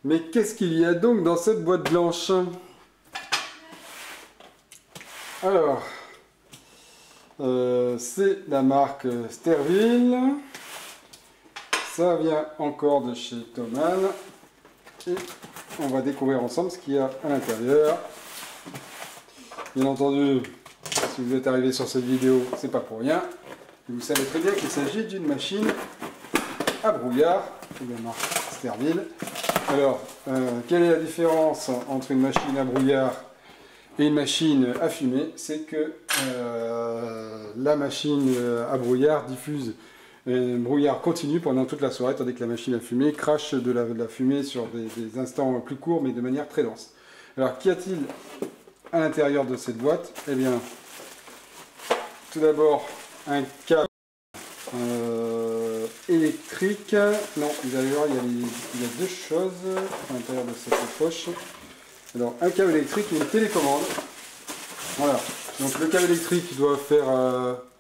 Mais qu'est-ce qu'il y a donc dans cette boîte blanche? Alors, c'est la marque Sterville. Ça vient encore de chez Thomann. Et on va découvrir ensemble ce qu'il y a à l'intérieur. Bien entendu, si vous êtes arrivé sur cette vidéo, c'est pas pour rien. Et vous savez très bien qu'il s'agit d'une machine à brouillard, de la marque Sterville. Alors, quelle est la différence entre une machine à brouillard et une machine à fumer? C'est que la machine à brouillard diffuse un brouillard continu pendant toute la soirée, tandis que la machine à fumer crache de la fumée sur des instants plus courts, mais de manière très dense. Alors, qu'y a-t-il à l'intérieur de cette boîte? Eh bien, tout d'abord, un câble électrique. Non, d'ailleurs, il y a deux choses à l'intérieur de cette poche. Alors, un câble électrique et une télécommande. Voilà. Donc, le câble électrique doit faire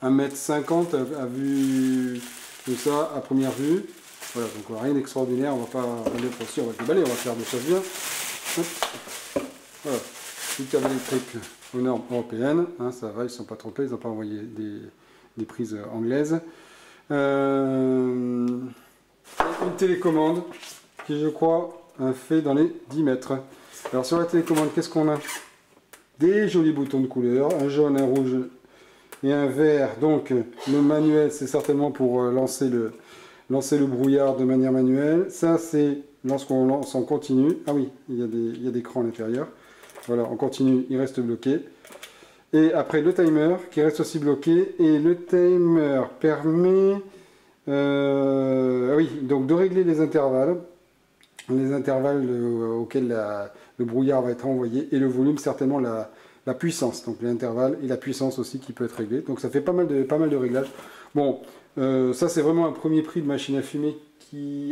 1,50 m à vue de ça, à première vue. Voilà, donc rien d'extraordinaire. On va pas le aussi, on va le déballer, on va faire des choses bien. Hop. Voilà. Le câble électrique aux normes européennes. Hein, ça va, ils ne sont pas trompés, ils n'ont pas envoyé des prises anglaises. Une télécommande qui, je crois, fait dans les 10 mètres. Alors sur la télécommande, qu'est-ce qu'on a? Des jolis boutons de couleur, un jaune, un rouge et un vert. Donc le manuel, c'est certainement pour lancer le brouillard de manière manuelle. Ça, c'est lorsqu'on lance en continu. Ah oui, il y a des crans à l'intérieur. Voilà, en continu, il reste bloqué. Et après le timer qui reste aussi bloqué. Et le timer permet oui, donc de régler les intervalles auxquels le brouillard va être envoyé, et le volume, certainement la puissance, donc l'intervalle et la puissance aussi qui peut être réglée. Donc ça fait pas mal de réglages. Bon, ça c'est vraiment un premier prix de machine à fumer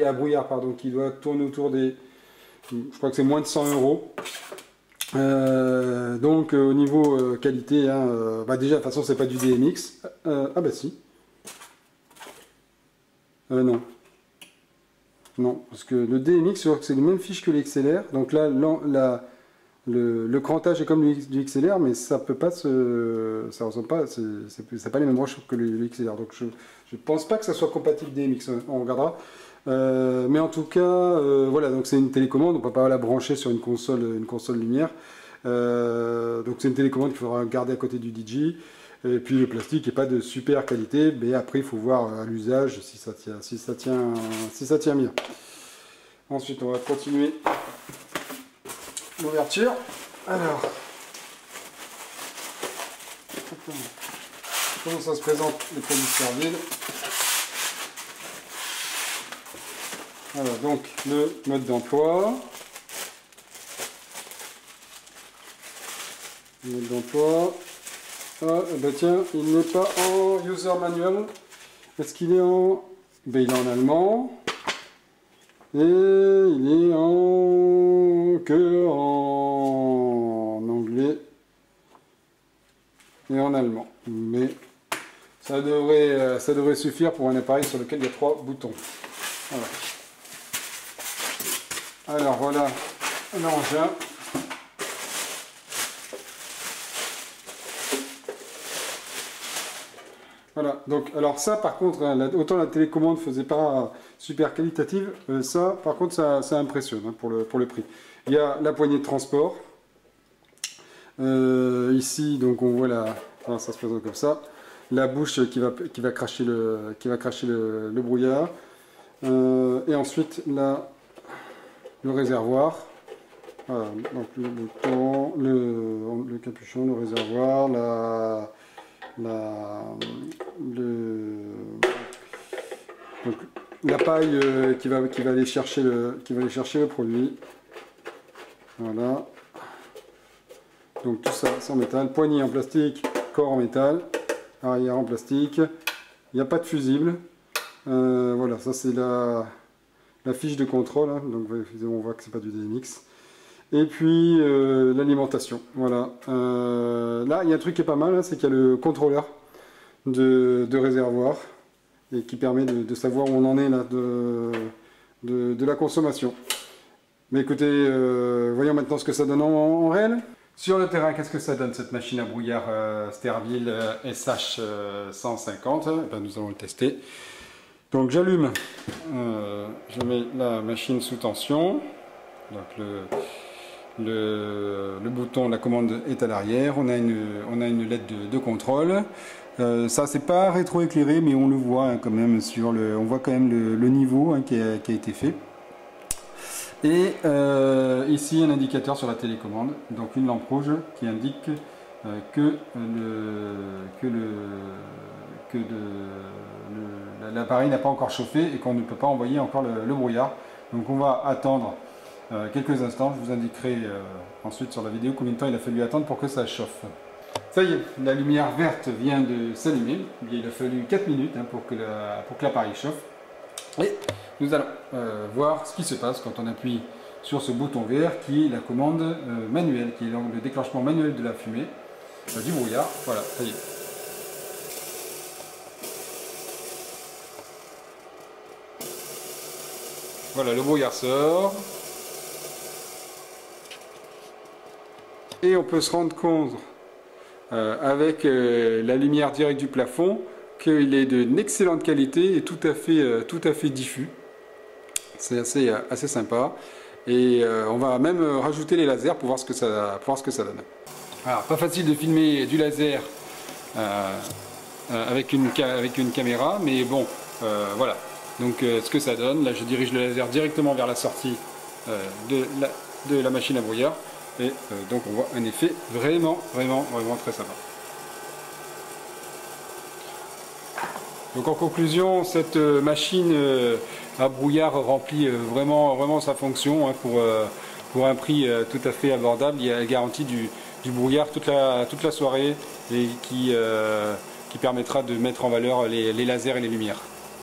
à brouillard, pardon, qui doit tourner autour des, je crois que c'est moins de 100 euros. Donc au niveau qualité, hein, déjà de toute façon c'est pas du DMX. Ah bah si. Non. Non, parce que le DMX, c'est les mêmes fiches que l'XLR. Donc là, le crantage est comme du XLR, mais ça peut pas ça ressemble pas, c'est pas les mêmes broches que le XLR. Donc je pense pas que ça soit compatible DMX. On regardera. Mais en tout cas, voilà, donc c'est une télécommande. On peut pas la brancher sur une console lumière. Donc c'est une télécommande qu'il faudra garder à côté du DJ. Et puis le plastique n'est pas de super qualité, mais après il faut voir à l'usage si ça tient bien. Ensuite on va continuer l'ouverture. Alors, comment ça se présente les produits Sterville? Voilà, donc le mode d'emploi. Le mode d'emploi. Ah, bah tiens, il n'est pas en user manual. Est-ce qu'il est en... Ben, il est en allemand. Et il est en anglais. Et en allemand. Mais ça devrait suffire pour un appareil sur lequel il y a 3 boutons. Voilà. Alors voilà l'engin. Voilà, donc alors ça par contre, hein, autant la télécommande faisait pas super qualitative, ça par contre ça impressionne, hein, pour le prix. Il y a la poignée de transport. Ici donc on voit alors, ça se présente comme ça, la bouche qui va cracher le brouillard. Et ensuite là, le réservoir. Voilà, donc le bouton, le capuchon, le réservoir, la paille qui va aller chercher le produit. Voilà. Donc tout ça c'est en métal. Poignée en plastique, corps en métal, arrière en plastique. Il n'y a pas de fusible. Voilà, ça c'est la fiche de contrôle, hein. Donc on voit que c'est pas du DMX. Et puis l'alimentation, voilà. Là, il y a un truc qui est pas mal, hein, c'est qu'il y a le contrôleur de réservoir et qui permet de savoir où on en est là, de la consommation. Mais écoutez, voyons maintenant ce que ça donne en réel. Sur le terrain, qu'est-ce que ça donne cette machine à brouillard Stervil SH 150? Ben, nous allons le tester. Donc j'allume, je mets la machine sous tension. Donc le bouton, la commande est à l'arrière. On a une LED de contrôle. Ça c'est pas rétroéclairé, mais on le voit hein, quand même sur on voit quand même le niveau hein, qui a été fait. Et ici un indicateur sur la télécommande, donc une lampe rouge qui indique que l'appareil n'a pas encore chauffé et qu'on ne peut pas envoyer encore le brouillard. Donc on va attendre quelques instants, je vous indiquerai ensuite sur la vidéo combien de temps il a fallu attendre pour que ça chauffe. Ça y est, la lumière verte vient de s'allumer, il a fallu 4 minutes hein, pour que l'appareil chauffe. Et nous allons voir ce qui se passe quand on appuie sur ce bouton vert qui est la commande manuelle, qui est donc le déclenchement manuel de la fumée, du brouillard. Voilà, ça y est. Voilà, le brouillard sort. Et on peut se rendre compte, avec la lumière directe du plafond, qu'il est d'une excellente qualité et tout à fait diffus. C'est assez sympa. Et on va même rajouter les lasers pour voir ce que ça donne. Alors, pas facile de filmer du laser avec une caméra, mais bon, voilà. Donc ce que ça donne, là je dirige le laser directement vers la sortie de la machine à brouillard. Et donc on voit un effet vraiment très sympa. Donc en conclusion, cette machine à brouillard remplit vraiment sa fonction hein, pour un prix tout à fait abordable. Il y a la garantie du brouillard toute la soirée et qui permettra de mettre en valeur les lasers et les lumières.